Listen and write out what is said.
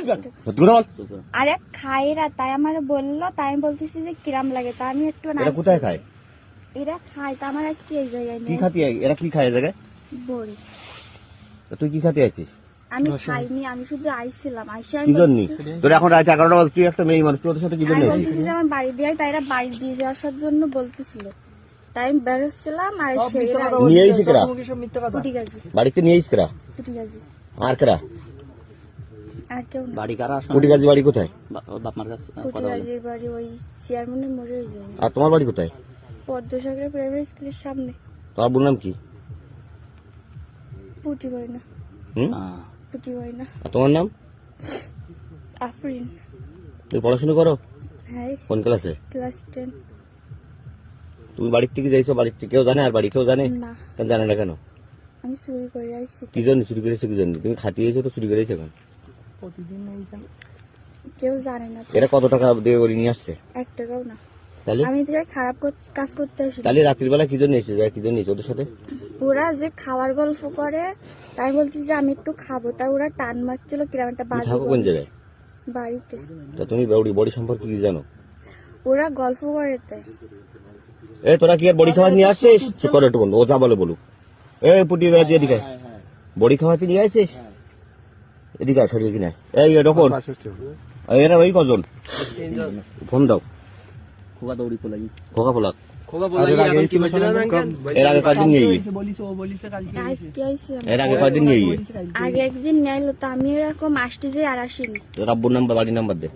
সত্যি কথা বল। আরে খায়রা, তাই আমার বললো, তাই আমি বলতেছি যে কিরাম লাগে, তা আমি একটু এরা কোথায় খায়? এরা খায়, তা আমার আজকে এই জায়গায় কি নেই। খাতি? এরা কি খায় এই জায়গায়? বড়ি। তা তুই কি খাতে আছিস? আমি খাইনি, আমি শুধু আইছিলাম, আইসা কি জন্য? তোর এখন রাত 11টা বাজে, তুই একটা মেয়ে মানুষ, তুই ওদের সাথে কি জন্য আমি আছিস? বলতেছি যে আমার বাড়ি দিয়ে, তাইরা বাড়ি দিয়ে আসার জন্য বলতেছিল, তাই আমি বেরোচ্ছিলাম। আর নিয়ে আইসি কেরা? কুটি গাছি, বাড়িতে নিয়ে আইস কেরা? কুটি গাছি। আর কেরা? আর কেউ না। বাড়ি কারা? কুটি গাছি বাড়ি কোথায়? বাপ মার কাছে কুটি গাছির বাড়ি ওই চেয়ারম্যানের মোড়ে ওই যায়, আর তোমার বাড়ি কোথায়? পদ্মসাগর প্রাইমারি স্কুলের সামনে। তোমার বোন নাম কি? পুটি বই না, হুম? পুটি বই না, আর তোমার নাম? আফরিন। তুমি পড়াশোনা করো? হ্যাঁ, কোন ক্লাসে? ক্লাস 10। তুমি বাড়ির থেকে যাইছো, বাড়ির থেকে কেউ জানে? আর বাড়ি কেউ জানে? না, কেন জানে না কেন? আমি চুরি করে আইছি। কি জন্য চুরি করেছো? কি জন্য তুমি খাটিয়েছো? তো চুরি করেছো কেন? কেউ জানে না তো। এরা কত টাকা দিয়ে ওরি নিয়ে আসছে? 1 টাকাও না। তাহলে আমি তো খারাপ কাজ করতে আসি। তাহলে রাত্রির বেলা কি জন্য এসেছে? কি জন্য এসেছে ওদের সাথে? ওরা যে খাওয়ার গল্প করে, তাই বলছি যে আমি একটু খাবো, তাই ওরা টান মারছিল কিরম একটা তুমি বাজে থাকো কোন জায়গায়? বাড়িতে। তা তুমি বড়ি সম্পর্কে কি জানো? ওরা গল্প করে তাই। এ তোরা কি আর বড়ি খাওয়া নিয়ে আসছিস? চুপ করে একটু বল, ও যা বলে বলুক। এ পুটি গাছ এদিকে আয়। বড়ি খাওয়াতে নিয়ে আসছিস? এদিকে আয়, সরিয়ে কিনা। এই এরকম এরা ওই কজন? ফোন দাও। খোকা দৌড়ি পোলাই খোকা ফোলা। খোকা পোলাই এখন কি বলছিল না এর আগে কয়দিন নিয়ে গিয়ে? আজকে আইছি আমি। এর আগে কয়দিন নিয়ে গিয়ে? আগে একদিন নেইলো, তো আমি এরকম আসতে যাই আর আসিনি। তোর আব্বুর নাম্বার, বাড়ির নাম্বার দে।